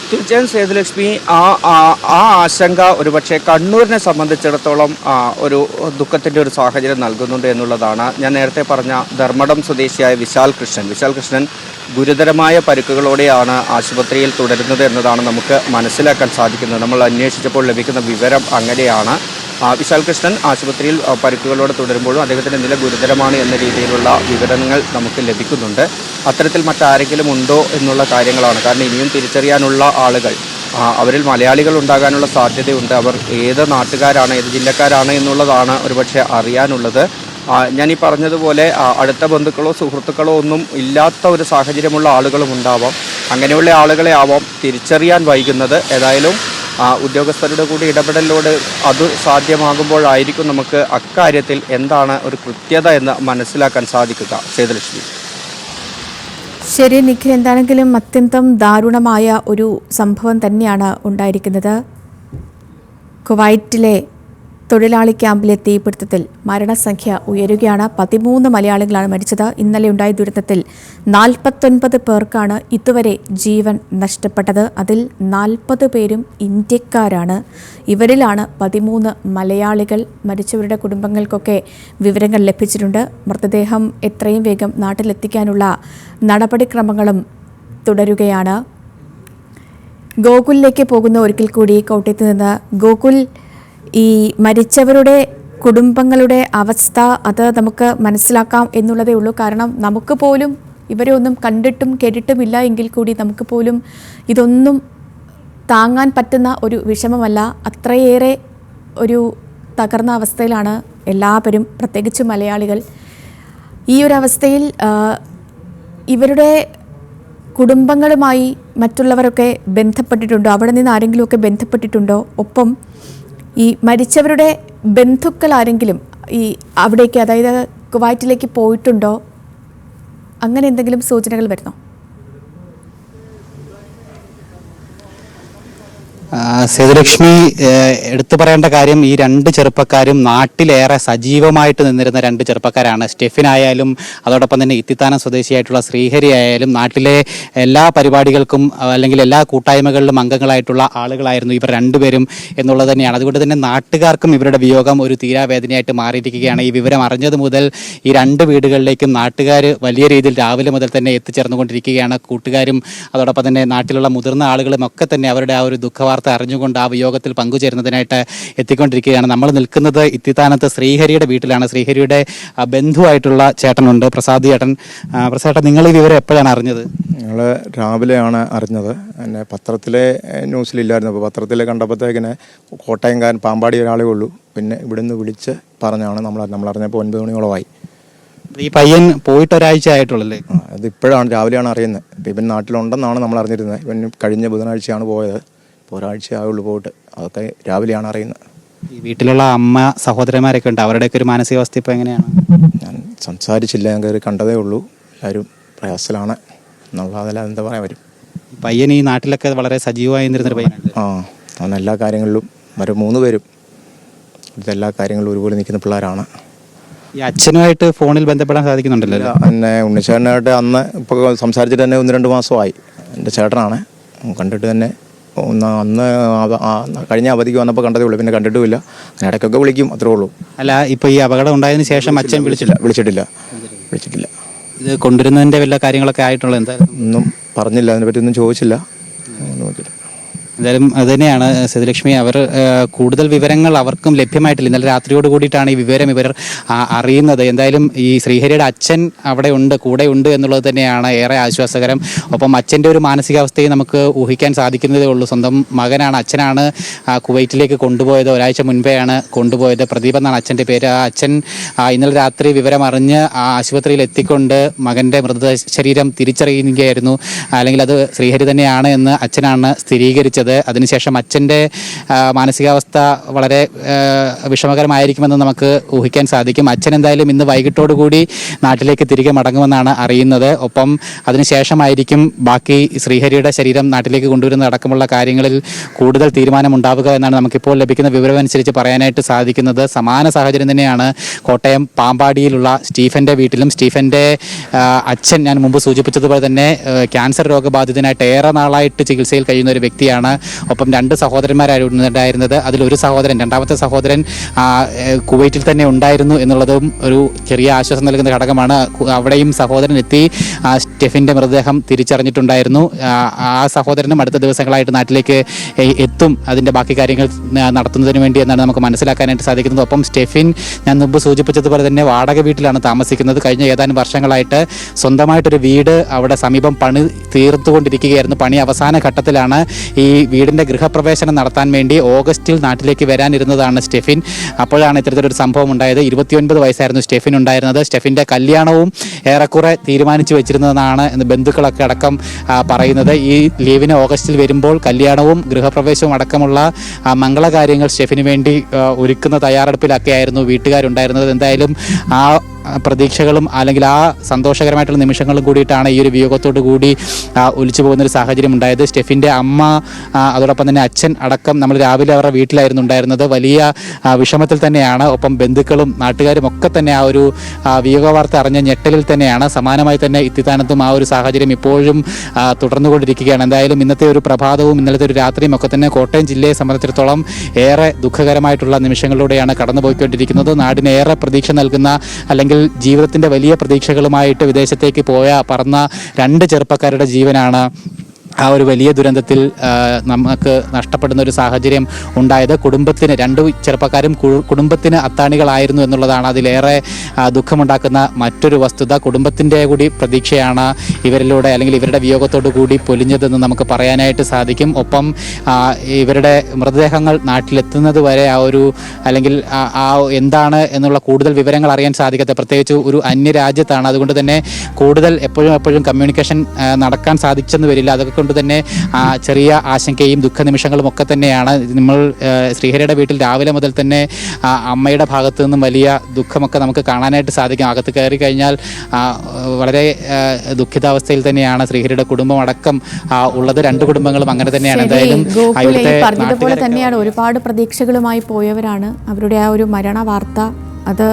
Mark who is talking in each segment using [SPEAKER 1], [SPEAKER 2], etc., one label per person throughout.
[SPEAKER 1] തീർച്ചയായും സേതുലക്ഷ്മി, ആ ആശങ്ക ഒരുപക്ഷെ കണ്ണൂരിനെ സംബന്ധിച്ചിടത്തോളം ഒരു ദുഃഖത്തിൻ്റെ ഒരു സാഹചര്യം നൽകുന്നുണ്ട് എന്നുള്ളതാണ്. ഞാൻ നേരത്തെ പറഞ്ഞ ധർമ്മടം സ്വദേശിയായ വിശാൽ കൃഷ്ണൻ ഗുരുതരമായ പരിക്കുകളോടെയാണ് ആശുപത്രിയിൽ തുടരുന്നത് എന്നതാണ് നമുക്ക് മനസ്സിലാക്കാൻ സാധിക്കുന്നത്. നമ്മൾ അന്വേഷിച്ചപ്പോൾ ലഭിക്കുന്ന വിവരം അങ്ങനെയാണ്. വിശാൽ കൃഷ്ണൻ ആശുപത്രിയിൽ പരിക്കുകളോടെ തുടരുമ്പോഴും അദ്ദേഹത്തിൻ്റെ നില ഗുരുതരമാണ് എന്ന രീതിയിലുള്ള വിവരങ്ങൾ നമുക്ക് ലഭിക്കുന്നുണ്ട്. അത്തരത്തിൽ മറ്റാരെങ്കിലും ഉണ്ടോ എന്നുള്ള കാര്യങ്ങളാണ്. കാരണം ഇനിയും തിരിച്ചറിയാനുള്ള ആളുകൾ അവരിൽ മലയാളികൾ ഉണ്ടാകാനുള്ള സാധ്യതയുണ്ട്. അവർ ഏത് നാട്ടുകാരാണ്, ഏത് ജില്ലക്കാരാണ് എന്നുള്ളതാണ് ഒരുപക്ഷെ അറിയാനുള്ളത്. ഞാൻ ഈ പറഞ്ഞതുപോലെ അടുത്ത ബന്ധുക്കളോ സുഹൃത്തുക്കളോ ഒന്നും ഇല്ലാത്ത ഒരു സാഹചര്യമുള്ള ആളുകളും ഉണ്ടാവാം. അങ്ങനെയുള്ള ആളുകളെ ആവാം തിരിച്ചറിയാൻ വൈകുന്നത്. ഏതായാലും ഉദ്യോഗസ്ഥരുടെ കൂടി ഇടപെടലോട് അത് സാധ്യമാകുമ്പോഴായിരിക്കും നമുക്ക് അക്കാര്യത്തിൽ എന്താണ് ഒരു കൃത്യത എന്ന് മനസ്സിലാക്കാൻ സാധിക്കുക. സേതുലക്ഷ്മി.
[SPEAKER 2] ശരി നിഖിൽ, എന്താണെങ്കിലും അത്യന്തം ദാരുണമായ ഒരു സംഭവം തന്നെയാണ് ഉണ്ടായിരിക്കുന്നത്. കുവൈറ്റിലെ തൊഴിലാളി ക്യാമ്പിലെ തീപിടുത്തത്തിൽ മരണസംഖ്യ ഉയരുകയാണ്. 13 മലയാളികളാണ് മരിച്ചത്. ഇന്നലെ ഉണ്ടായ ദുരന്തത്തിൽ 49 പേർക്കാണ് ഇതുവരെ ജീവൻ നഷ്ടപ്പെട്ടത്. അതിൽ 40 പേരും ഇന്ത്യക്കാരാണ്. ഇവരിലാണ് 13 മലയാളികൾ. മരിച്ചവരുടെ കുടുംബങ്ങൾക്കൊക്കെ വിവരങ്ങൾ ലഭിച്ചിട്ടുണ്ട്. മൃതദേഹം എത്രയും വേഗം നാട്ടിലെത്തിക്കാനുള്ള നടപടിക്രമങ്ങളും തുടരുകയാണ്. ഗോകുലിലേക്ക് പോകുന്ന ഒരിക്കൽ കൂടി കോട്ടയത്ത് നിന്ന് ഗോകുൽ, ഈ മരിച്ചവരുടെ കുടുംബങ്ങളുടെ അവസ്ഥ അത് നമുക്ക് മനസ്സിലാക്കാം എന്നുള്ളതേ ഉള്ളൂ. കാരണം നമുക്ക് പോലും ഇവരെ ഒന്നും കണ്ടിട്ടും കേട്ടിട്ടുമില്ല എങ്കിൽ കൂടി നമുക്ക് പോലും ഇതൊന്നും താങ്ങാൻ പറ്റുന്ന ഒരു വിഷമമല്ല. അത്രയേറെ ഒരു തകർന്ന അവസ്ഥയിലാണ് എല്ലാവരും, പ്രത്യേകിച്ച് മലയാളികൾ. ഈ ഒരു അവസ്ഥയിൽ ഇവരുടെ കുടുംബങ്ങളുമായി മറ്റുള്ളവരൊക്കെ ബന്ധപ്പെട്ടിട്ടുണ്ടോ? അവിടെ നിന്ന് ആരെങ്കിലുമൊക്കെ ബന്ധപ്പെട്ടിട്ടുണ്ടോ? ഒപ്പം ഈ മരിച്ചവരുടെ ബന്ധുക്കൾ ആരെങ്കിലും ഈ അവിടേക്ക്, അതായത് കുവൈറ്റിലേക്ക് പോയിട്ടുണ്ടോ? അങ്ങനെ എന്തെങ്കിലും സൂചനകൾ വരുന്നോ?
[SPEAKER 3] സേതുലക്ഷ്മി, എടുത്തു പറയേണ്ട കാര്യം, ഈ 2 ചെറുപ്പക്കാരും നാട്ടിലേറെ സജീവമായിട്ട് നിന്നിരുന്ന 2 ചെറുപ്പക്കാരാണ്. സ്റ്റെഫിനായാലും അതോടൊപ്പം തന്നെ ഇത്തിത്താനം സ്വദേശിയായിട്ടുള്ള ശ്രീഹരി ആയാലും നാട്ടിലെ എല്ലാ പരിപാടികൾക്കും അല്ലെങ്കിൽ എല്ലാ കൂട്ടായ്മകളിലും അംഗങ്ങളായിട്ടുള്ള ആളുകളായിരുന്നു ഇവർ 2 പേരും എന്നുള്ളത് തന്നെയാണ്. അതുകൊണ്ട് തന്നെ നാട്ടുകാർക്കും ഇവരുടെ വിയോഗം ഒരു തീരാവേദനയായിട്ട് മാറിയിരിക്കുകയാണ്. ഈ വിവരം അറിഞ്ഞത് മുതൽ ഈ 2 വീടുകളിലേക്കും നാട്ടുകാർ വലിയ രീതിയിൽ രാവിലെ മുതൽ തന്നെ എത്തിച്ചേർന്നുകൊണ്ടിരിക്കുകയാണ്. കൂട്ടുകാരും അതോടൊപ്പം തന്നെ നാട്ടിലുള്ള മുതിർന്ന ആളുകളും ഒക്കെ തന്നെ അവരുടെ ആ ഒരു ദുഃഖവാർത്ത അറിഞ്ഞുകൊണ്ട് ആ വിയോഗത്തിൽ പങ്കുചേരുന്നതിനായിട്ട് എത്തിക്കൊണ്ടിരിക്കുകയാണ്. നമ്മൾ നിൽക്കുന്നത് ഇത്തിത്താനത്ത് ശ്രീഹരിയുടെ വീട്ടിലാണ്. ശ്രീഹരിയുടെ ബന്ധുവായിട്ടുള്ള ചേട്ടനുണ്ട്, പ്രസാദ് ചേട്ടൻ. പ്രസാദ്, നിങ്ങൾ ഈ വിവരം എപ്പോഴാണ് അറിഞ്ഞത്?
[SPEAKER 4] ഞങ്ങൾ രാവിലെയാണ് അറിഞ്ഞത്. എന്നെ പത്രത്തിലെ ന്യൂസിലില്ലായിരുന്നു. അപ്പോൾ പത്രത്തിൽ കണ്ടപ്പോഴത്തേക്കിനെ കോട്ടയംകാരൻ പാമ്പാടി ഒരാളേ ഉള്ളൂ. പിന്നെ ഇവിടുന്ന് വിളിച്ച് പറഞ്ഞാണ് നമ്മളറിഞ്ഞപ്പോൾ 9 മണിയോളമായി.
[SPEAKER 3] ഈ പയ്യൻ പോയിട്ട് ഒരാഴ്ച ആയിട്ടുള്ളല്ലേ?
[SPEAKER 4] അത് ഇപ്പോഴാണ്, രാവിലെയാണ് അറിയുന്നത്. ഇപ്പം ഇവൻ നാട്ടിലുണ്ടെന്നാണ് നമ്മൾ അറിഞ്ഞിരുന്നത്. ഇവൻ കഴിഞ്ഞ ബുധനാഴ്ചയാണ് പോയത്. ഇപ്പോൾ ഒരാഴ്ച ആയുള്ളൂ പോയിട്ട്. അതൊക്കെ രാവിലെയാണ് അറിയുന്നത്.
[SPEAKER 3] ഈ വീട്ടിലുള്ള അമ്മ സഹോദരന്മാരൊക്കെ ഉണ്ട്, അവരുടെയൊക്കെ ഒരു മാനസികാവസ്ഥ ഇപ്പോൾ എങ്ങനെയാണ്?
[SPEAKER 4] ഞാൻ സംസാരിച്ചില്ല, ഞാൻ കയറി കണ്ടതേ ഉള്ളൂ. എല്ലാവരും പ്രയാസത്തിലാണ് എന്നുള്ളതല്ല, എന്താ പറയാൻ വരും.
[SPEAKER 3] പയ്യൻ ഈ നാട്ടിലൊക്കെ വളരെ സജീവമായി നിന്നിരുന്നൊരു പയ്യനാണ്.
[SPEAKER 4] അവൻ എല്ലാ കാര്യങ്ങളിലും 3 പേരും ഇതെല്ലാ കാര്യങ്ങളിലും ഒരുപോലെ നിൽക്കുന്ന പിള്ളേരാണ്.
[SPEAKER 3] ഈ അച്ഛനുമായിട്ട് ഫോണിൽ ബന്ധപ്പെടാൻ സാധിക്കുന്നുണ്ടല്ലോ?
[SPEAKER 4] എന്നെ ഉണ്ണിച്ചേട്ടനായിട്ട് അന്ന് ഇപ്പോൾ സംസാരിച്ചിട്ട് തന്നെ 1-2 മാസമായി. എൻ്റെ ചേട്ടനാണ്. കണ്ടിട്ട് തന്നെ അന്ന് കഴിഞ്ഞ അവധിക്ക് വന്നപ്പോൾ കണ്ടതേ ഉള്ളൂ. പിന്നെ കണ്ടിട്ടുമില്ല. അങ്ങനെ ഇടയ്ക്കൊക്കെ വിളിക്കും, അത്രേ ഉള്ളൂ.
[SPEAKER 3] അല്ല, ഇപ്പോൾ ഈ അപകടം ഉണ്ടായതിനു ശേഷം അച്ഛൻ വിളിച്ചിട്ടില്ല. ഇത് കൊണ്ടുവരുന്നതിൻ്റെ വല്ല കാര്യങ്ങളൊക്കെ ആയിട്ടുള്ള എന്തായാലും
[SPEAKER 4] ഒന്നും പറഞ്ഞില്ല, അതിനെപ്പറ്റി ഒന്നും ചോദിച്ചില്ല.
[SPEAKER 3] എന്തായാലും അത് തന്നെയാണ് സേതുലക്ഷ്മി. അവർ കൂടുതൽ വിവരങ്ങൾ അവർക്കും ലഭ്യമായിട്ടില്ല. ഇന്നലെ രാത്രിയോട് കൂടിയിട്ടാണ് ഈ വിവരം ഇവർ അറിയുന്നത്. എന്തായാലും ഈ ശ്രീഹരിയുടെ അച്ഛൻ അവിടെ ഉണ്ട്, കൂടെ ഉണ്ട് എന്നുള്ളത് തന്നെയാണ് ഏറെ ആശ്വാസകരം. ഒപ്പം അച്ഛൻ്റെ ഒരു മാനസികാവസ്ഥയെ നമുക്ക് ഊഹിക്കാൻ സാധിക്കുന്നതേ ഉള്ളൂ. സ്വന്തം മകനാണ്, അച്ഛനാണ് കുവൈറ്റിലേക്ക് കൊണ്ടുപോയത്. ഒരാഴ്ച മുൻപെയാണ് കൊണ്ടുപോയത്. പ്രദീപ് എന്നാണ് അച്ഛൻ്റെ പേര്. ആ അച്ഛൻ ഇന്നലെ രാത്രി വിവരം അറിഞ്ഞ് ആശുപത്രിയിൽ എത്തിക്കൊണ്ട് മകൻ്റെ മൃതശരീരം തിരിച്ചറിയുകയായിരുന്നു. അല്ലെങ്കിൽ അത് ശ്രീഹരി തന്നെയാണ് എന്ന് അച്ഛനാണ് സ്ഥിരീകരിച്ചത്. അറിയുന്നത്. അതിനുശേഷം അച്ഛൻ്റെ മാനസികാവസ്ഥ വളരെ വിഷമകരമായിരിക്കുമെന്ന് നമുക്ക് ഊഹിക്കാൻ സാധിക്കും. അച്ഛൻ എന്തായാലും ഇന്ന് വൈകിട്ടോടുകൂടി നാട്ടിലേക്ക് തിരികെ മടങ്ങുമെന്നാണ് അറിയുന്നത്. ഒപ്പം അതിനുശേഷമായിരിക്കും ബാക്കി ശ്രീഹരിയുടെ ശരീരം നാട്ടിലേക്ക് കൊണ്ടുവരുന്ന അടക്കമുള്ള കാര്യങ്ങളിൽ കൂടുതൽ തീരുമാനമുണ്ടാവുക എന്നാണ് നമുക്കിപ്പോൾ ലഭിക്കുന്ന വിവരമനുസരിച്ച് പറയാനായിട്ട് സാധിക്കുന്നത്. സമാന സാഹചര്യം തന്നെയാണ് കോട്ടയം പാമ്പാടിയിലുള്ള സ്റ്റീഫൻ്റെ വീട്ടിലും. സ്റ്റീഫൻ്റെ അച്ഛൻ ഞാൻ മുമ്പ് സൂചിപ്പിച്ചതുപോലെ തന്നെ ക്യാൻസർ രോഗബാധിതനായിട്ട് ഏറെ നാളായിട്ട് ചികിത്സയിൽ കഴിയുന്ന ഒരു വ്യക്തിയാണ്. ഒപ്പം 2 സഹോദരന്മാരായിരുന്നു ഉണ്ടായിരുന്നത്. അതിലൊരു സഹോദരൻ, രണ്ടാമത്തെ സഹോദരൻ കുവൈറ്റിൽ തന്നെ ഉണ്ടായിരുന്നു എന്നുള്ളതും ഒരു ചെറിയ ആശ്വാസം നൽകുന്ന ഘടകമാണ്. അവിടെയും സഹോദരൻ എത്തി സ്റ്റെഫിൻ്റെ മൃതദേഹം തിരിച്ചറിഞ്ഞിട്ടുണ്ടായിരുന്നു. ആ സഹോദരനും അടുത്ത ദിവസങ്ങളായിട്ട് നാട്ടിലേക്ക് എത്തും അതിൻ്റെ ബാക്കി കാര്യങ്ങൾ നടത്തുന്നതിന് വേണ്ടി എന്നാണ് നമുക്ക് മനസ്സിലാക്കാനായിട്ട് സാധിക്കുന്നത്. ഒപ്പം സ്റ്റെഫിൻ ഞാൻ മുമ്പ് സൂചിപ്പിച്ചതുപോലെ തന്നെ വാടക വീട്ടിലാണ് താമസിക്കുന്നത്. കഴിഞ്ഞ ഏതാനും വർഷങ്ങളായിട്ട് സ്വന്തമായിട്ടൊരു വീട് അവിടെ സമീപം പണി തീർത്തുകൊണ്ടിരിക്കുകയായിരുന്നു. പണി അവസാന ഘട്ടത്തിലാണ്. ഈ വീടിൻ്റെ ഗൃഹപ്രവേശനം നടത്താൻ വേണ്ടി ഓഗസ്റ്റിൽ നാട്ടിലേക്ക് വരാനിരുന്നതാണ് സ്റ്റെഫിൻ. അപ്പോഴാണ് ഇത്തരത്തിലൊരു സംഭവം ഉണ്ടായത്. 29 വയസ്സായിരുന്നു സ്റ്റെഫിൻ ഉണ്ടായിരുന്നത്. സ്റ്റെഫിൻ്റെ കല്യാണവും ഏറെക്കുറെ തീരുമാനിച്ചു വെച്ചിരുന്നതാണ് എന്ന് ബന്ധുക്കളൊക്കെ അടക്കം പറയുന്നത്. ഈ ലീവിന് ഓഗസ്റ്റിൽ വരുമ്പോൾ കല്യാണവും ഗൃഹപ്രവേശവും അടക്കമുള്ള മംഗളകാര്യങ്ങൾ സ്റ്റെഫിന് വേണ്ടി ഒരുക്കുന്ന തയ്യാറെടുപ്പിലൊക്കെ ആയിരുന്നു വീട്ടുകാരുണ്ടായിരുന്നത്. എന്തായാലും ആ പ്രതീക്ഷകളും അല്ലെങ്കിൽ ആ സന്തോഷകരമായിട്ടുള്ള നിമിഷങ്ങളും കൂടിയിട്ടാണ് ഈ ഒരു വിയോഗത്തോടു കൂടി ഒലിച്ചു പോകുന്നൊരു സാഹചര്യം ഉണ്ടായത്. സ്റ്റെഫിൻ്റെ അമ്മ അതോടൊപ്പം തന്നെ അച്ഛൻ അടക്കം നമ്മൾ രാവിലെ അവരുടെ വീട്ടിലായിരുന്നു ഉണ്ടായിരുന്നത്. വലിയ വിഷമത്തിൽ തന്നെയാണ്. ഒപ്പം ബന്ധുക്കളും നാട്ടുകാരും ഒക്കെ തന്നെ ആ ഒരു വിയോഗ വാർത്ത അറിഞ്ഞ ഞെട്ടലിൽ തന്നെയാണ്. സമാനമായി തന്നെ ഇത്തിത്താനത്തും ആ ഒരു സാഹചര്യം ഇപ്പോഴും തുടർന്നുകൊണ്ടിരിക്കുകയാണ്. എന്തായാലും ഇന്നത്തെ ഒരു പ്രഭാതവും ഇന്നലത്തെ ഒരു രാത്രിയും ഒക്കെ തന്നെ കോട്ടയം ജില്ലയെ സംബന്ധിച്ചിടത്തോളം ഏറെ ദുഃഖകരമായിട്ടുള്ള നിമിഷങ്ങളിലൂടെയാണ് കടന്നുപോയിക്കൊണ്ടിരിക്കുന്നത്. നാടിന് ഏറെ പ്രതീക്ഷ നൽകുന്ന അല്ലെങ്കിൽ ജീവിതത്തിൻ്റെ വലിയ പ്രതീക്ഷകളുമായിട്ട് വിദേശത്തേക്ക് പറന്ന 2 ചെറുപ്പക്കാരുടെ ജീവനാണ് ആ ഒരു വലിയ ദുരന്തത്തിൽ നമുക്ക് നഷ്ടപ്പെടുന്ന ഒരു സാഹചര്യം ഉണ്ടായത്. കുടുംബത്തിന് 2 ചെറുപ്പക്കാരും കുടുംബത്തിന് അത്താണികളായിരുന്നു എന്നുള്ളതാണ് അതിലേറെ ദുഃഖമുണ്ടാക്കുന്ന മറ്റൊരു വസ്തുത. കുടുംബത്തിൻ്റെ കൂടി പ്രതീക്ഷയാണ് ഇവരിലൂടെ അല്ലെങ്കിൽ ഇവരുടെ വിയോഗത്തോടു കൂടി പൊലിഞ്ഞതെന്ന് നമുക്ക് പറയാനായിട്ട് സാധിക്കും. ഒപ്പം ഇവരുടെ മൃതദേഹങ്ങൾ നാട്ടിലെത്തുന്നത് വരെ ആ ഒരു അല്ലെങ്കിൽ എന്താണ് എന്നുള്ള കൂടുതൽ വിവരങ്ങൾ അറിയാൻ സാധിക്കാത്ത, പ്രത്യേകിച്ച് ഒരു അന്യരാജ്യത്താണ്. അതുകൊണ്ട് തന്നെ കൂടുതൽ എപ്പോഴും കമ്മ്യൂണിക്കേഷൻ നടക്കാൻ സാധിച്ചെന്ന് വരില്ല. അതൊക്കെ കൊണ്ട് തന്നെ ചെറിയ ആശങ്കയും ദുഃഖനിമിഷങ്ങളും ഒക്കെ തന്നെയാണ്. നമ്മൾ ശ്രീഹരിയുടെ വീട്ടിൽ രാവിലെ മുതൽ തന്നെ അമ്മയുടെ ഭാഗത്തു നിന്നും വലിയ ദുഃഖമൊക്കെ നമുക്ക് കാണാനായിട്ട് സാധിക്കും. അകത്ത് കയറി കഴിഞ്ഞാൽ വളരെ ദുഃഖിതാവസ്ഥയിൽ തന്നെയാണ് ശ്രീഹരിയുടെ കുടുംബം അടക്കം ഉള്ളത്. 2 കുടുംബങ്ങളും അങ്ങനെ തന്നെയാണ്. എന്തായാലും
[SPEAKER 2] പറഞ്ഞതുപോലെ തന്നെയാണ് ഒരുപാട് പ്രതീക്ഷകളുമായി പോയവരാണ്. അവരുടെ ആ ഒരു മരണ വാർത്ത അത്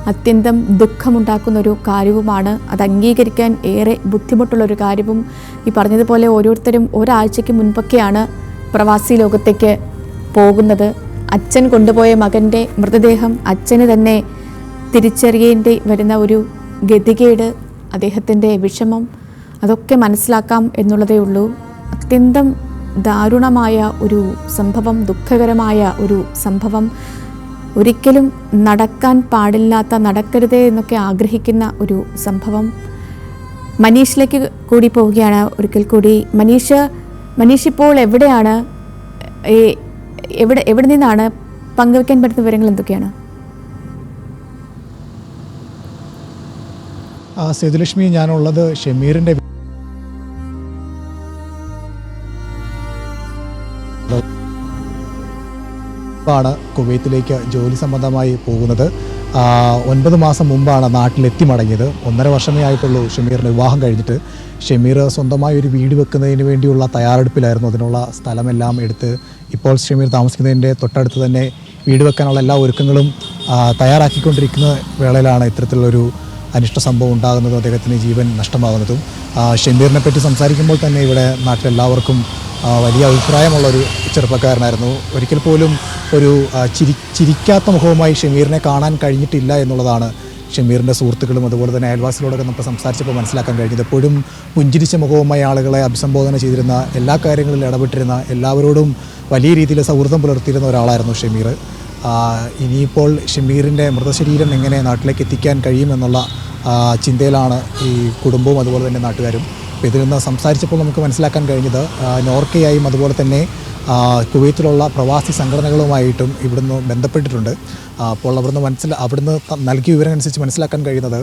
[SPEAKER 2] അത്യന്തം ദുഃഖമുണ്ടാക്കുന്നൊരു കാര്യവുമാണ്. അത് അംഗീകരിക്കാൻ ഏറെ ബുദ്ധിമുട്ടുള്ളൊരു കാര്യവും. ഈ പറഞ്ഞതുപോലെ ഓരോരുത്തരും ഒരാഴ്ചയ്ക്ക് മുൻപൊക്കെയാണ് പ്രവാസി ലോകത്തേക്ക് പോകുന്നത്. അച്ഛൻ കൊണ്ടുപോയ മകൻ്റെ മൃതദേഹം അച്ഛന് തന്നെ തിരിച്ചറിയേണ്ടി വരുന്ന ഒരു ഗതികേട്, അദ്ദേഹത്തിൻ്റെ വിഷമം, അതൊക്കെ മനസ്സിലാക്കാം എന്നുള്ളതേ ഉള്ളൂ. അത്യന്തം ദാരുണമായ ഒരു സംഭവം, ദുഃഖകരമായ ഒരു സംഭവം, ഒരിക്കലും നടക്കാൻ പാടില്ലാത്ത, നടക്കരുതേ എന്നൊക്കെ ആഗ്രഹിക്കുന്ന ഒരു സംഭവം. മനീഷിലേക്ക് കൂടി പോവുകയാണ് ഒരിക്കൽ കൂടി. മനീഷ് ഇപ്പോൾ എവിടെയാണ്? എവിടെ നിന്നാണ്? പങ്കുവെക്കാൻ പറ്റുന്ന വിവരങ്ങൾ എന്തൊക്കെയാണ്?
[SPEAKER 5] സേതുലക്ഷ്മി, ഞാനുള്ളത് ഷമീറിൻ്റെ ാണ് കുവൈത്തിലേക്ക് ജോലി സംബന്ധമായി പോകുന്നത്. 9 മാസം മുമ്പാണ് നാട്ടിലെത്തി മടങ്ങിയത്. 1.5 വർഷമേ ആയിട്ടുള്ളൂ ഷമീറിന് വിവാഹം കഴിഞ്ഞിട്ട്. ഷമീർ സ്വന്തമായി ഒരു വീട് വെക്കുന്നതിന് വേണ്ടിയുള്ള തയ്യാറെടുപ്പിലായിരുന്നു. അതിനുള്ള സ്ഥലമെല്ലാം എടുത്ത് ഇപ്പോൾ ഷമീർ താമസിക്കുന്നതിൻ്റെ തൊട്ടടുത്ത് തന്നെ വീട് വെക്കാനുള്ള എല്ലാ ഒരുക്കങ്ങളും തയ്യാറാക്കിക്കൊണ്ടിരിക്കുന്ന വേളയിലാണ് ഇത്തരത്തിലുള്ളൊരു അനിഷ്ട സംഭവം ഉണ്ടാകുന്നതും അദ്ദേഹത്തിന് ജീവൻ നഷ്ടമാകുന്നതും. ഷമീറിനെ പറ്റി സംസാരിക്കുമ്പോൾ തന്നെ ഇവിടെ നാട്ടിലെല്ലാവർക്കും വലിയ അഭിപ്രായമുള്ളൊരു ചെറുപ്പക്കാരനായിരുന്നു. ഒരിക്കൽ പോലും ഒരു ചിരിക്കാത്ത മുഖവുമായി ഷമീറിനെ കാണാൻ കഴിഞ്ഞിട്ടില്ല എന്നുള്ളതാണ് ഷമീറിൻ്റെ സുഹൃത്തുക്കളും അതുപോലെ തന്നെ അയൽവാസികളോടൊക്കെ നമുക്ക് സംസാരിച്ചപ്പോൾ മനസ്സിലാക്കാൻ കഴിഞ്ഞത്. എപ്പോഴും പുഞ്ചിരിച്ച മുഖവുമായി ആളുകളെ അഭിസംബോധന ചെയ്തിരുന്ന, എല്ലാ കാര്യങ്ങളിലും ഇടപെട്ടിരുന്ന, എല്ലാവരോടും വലിയ രീതിയിൽ സൗഹൃദം പുലർത്തിയിരുന്ന ഒരാളായിരുന്നു ഷമീർ. ഇനിയിപ്പോൾ ഷമീറിൻ്റെ മൃതശരീരം എങ്ങനെ നാട്ടിലേക്ക് എത്തിക്കാൻ കഴിയുമെന്നുള്ള ചിന്തയിലാണ് ഈ കുടുംബവും അതുപോലെ തന്നെ നാട്ടുകാരും. അപ്പോൾ ഇതിൽ നിന്ന് സംസാരിച്ചപ്പോൾ നമുക്ക് മനസ്സിലാക്കാൻ കഴിഞ്ഞത് നോർക്കയായും അതുപോലെ തന്നെ കുവൈത്തിലുള്ള പ്രവാസി സംഘടനകളുമായിട്ടും ഇവിടുന്ന് ബന്ധപ്പെട്ടിട്ടുണ്ട്. അപ്പോൾ അവിടുന്ന് നൽകിയ വിവരം അനുസരിച്ച് മനസ്സിലാക്കാൻ കഴിയുന്നത്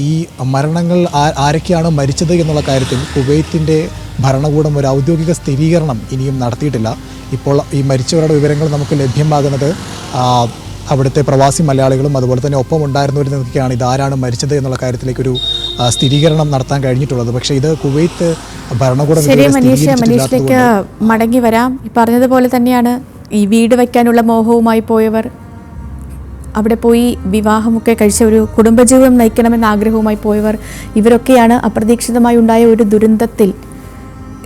[SPEAKER 5] ഈ മരണങ്ങൾ ആരൊക്കെയാണ് മരിച്ചത് എന്നുള്ള കാര്യത്തിൽ കുവൈത്തിൻ്റെ ഭരണകൂടം ഒരു ഔദ്യോഗിക സ്ഥിരീകരണം ഇനിയും നടത്തിയിട്ടില്ല. ഇപ്പോൾ ഈ മരിച്ചവരുടെ വിവരങ്ങൾ നമുക്ക് ലഭ്യമാകുന്നത് അവിടുത്തെ പ്രവാസി മലയാളികളും അതുപോലെ തന്നെ ഒപ്പം ഉണ്ടായിരുന്നവരിൽ നിന്നൊക്കെയാണ് ഇതാരാണ് മരിച്ചത് എന്നുള്ള കാര്യത്തിലേക്കൊരു സ്ഥിരീകരണം നടത്താൻ കഴിഞ്ഞിട്ടുള്ളത്. പക്ഷേ ഇത് കുവൈത്ത് ഭരണകൂടം
[SPEAKER 2] മനീഷിലേക്ക് മടങ്ങി വരാം. ഈ പറഞ്ഞതുപോലെ തന്നെയാണ് ഈ വീട് വയ്ക്കാനുള്ള മോഹവുമായി പോയവർ, അവിടെ പോയി വിവാഹമൊക്കെ കഴിച്ച ഒരു കുടുംബജീവിതം നയിക്കണമെന്ന ആഗ്രഹവുമായി പോയവർ, ഇവരൊക്കെയാണ് അപ്രതീക്ഷിതമായി ഉണ്ടായ ഒരു ദുരന്തത്തിൽ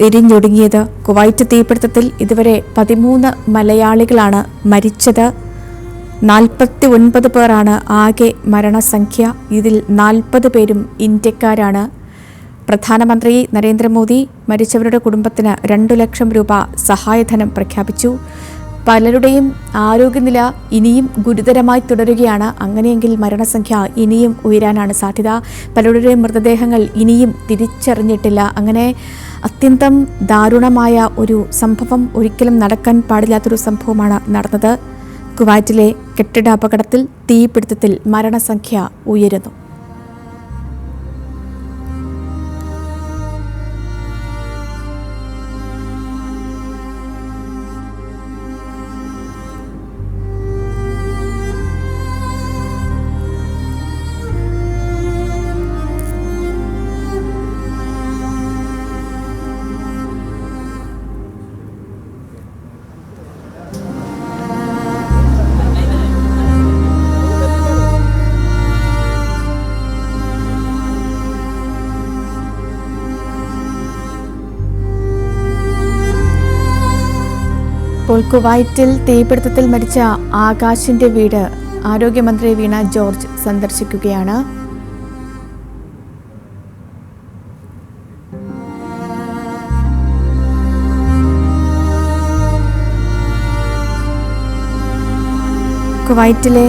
[SPEAKER 2] എരിഞ്ഞൊടുങ്ങിയത്. കുവൈറ്റ് തീപിടുത്തത്തിൽ ഇതുവരെ 13 മലയാളികളാണ് മരിച്ചത്. 49 പേരാണ് ആകെ മരണസംഖ്യ. ഇതിൽ 40 പേരും ഇന്ത്യക്കാരാണ്. പ്രധാനമന്ത്രി നരേന്ദ്രമോദി മരിച്ചവരുടെ കുടുംബത്തിന് 2 ലക്ഷം രൂപ സഹായധനം പ്രഖ്യാപിച്ചു. പലരുടെയും ആരോഗ്യനില ഇനിയും ഗുരുതരമായി തുടരുകയാണ്. അങ്ങനെയെങ്കിൽ മരണസംഖ്യ ഇനിയും ഉയരാനാണ് സാധ്യത. പലരുടെയും മൃതദേഹങ്ങൾ ഇനിയും തിരിച്ചറിഞ്ഞിട്ടില്ല. അങ്ങനെ അത്യന്തം ദാരുണമായ ഒരു സംഭവം, ഒരിക്കലും നടക്കാൻ പാടില്ലാത്തൊരു സംഭവമാണ് നടന്നത്. കുവൈറ്റിലെ കെട്ടിട അപകടത്തിൽ തീപിടുത്തത്തിൽ മരണസംഖ്യ ഉയരുന്നു. ഇപ്പോൾ കുവൈറ്റിൽ തീപിടുത്തത്തിൽ മരിച്ച ആകാശിന്റെ വീട് ആരോഗ്യമന്ത്രി വീണ ജോർജ് സന്ദർശിക്കുകയാണ്. കുവൈറ്റിലെ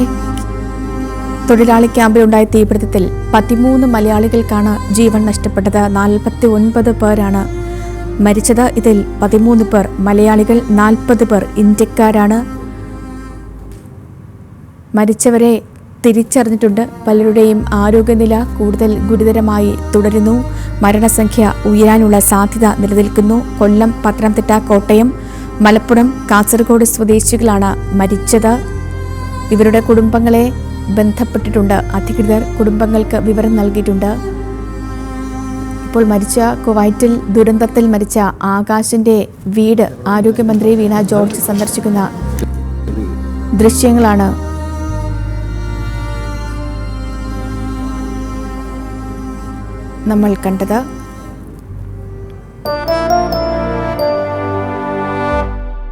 [SPEAKER 2] തൊഴിലാളി ക്യാമ്പിലുണ്ടായ തീപിടുത്തത്തിൽ 13 മലയാളികൾക്കാണ് ജീവൻ നഷ്ടപ്പെട്ടത്. 49 പേരാണ് മരിച്ചത്. ഇതിൽ 13 പേർ മലയാളികൾ, 40 പേർ ഇന്ത്യക്കാരാണ്. മരിച്ചവരെ തിരിച്ചറിഞ്ഞിട്ടുണ്ട്. പലരുടെയും ആരോഗ്യനില കൂടുതൽ ഗുരുതരമായി തുടരുന്നു. മരണസംഖ്യ ഉയരാനുള്ള സാധ്യത നിലനിൽക്കുന്നു. കൊല്ലം, പത്തനംതിട്ട, കോട്ടയം, മലപ്പുറം, കാസർഗോഡ് സ്വദേശികളാണ് മരിച്ചത്. ഇവരുടെ കുടുംബങ്ങളെ ബന്ധപ്പെട്ടിട്ടുണ്ട് അധികൃതർ. കുടുംബങ്ങൾക്ക് വിവരം നൽകിയിട്ടുണ്ട്. ഇപ്പോൾ മരിച്ച കുവൈറ്റിൽ ദുരന്തത്തിൽ മരിച്ച ആകാശിന്റെ വീട് ആരോഗ്യമന്ത്രി വീണ ജോർജ് സന്ദർശിക്കുന്ന ദൃശ്യങ്ങളാണ് നമ്മൾ കണ്ടത്.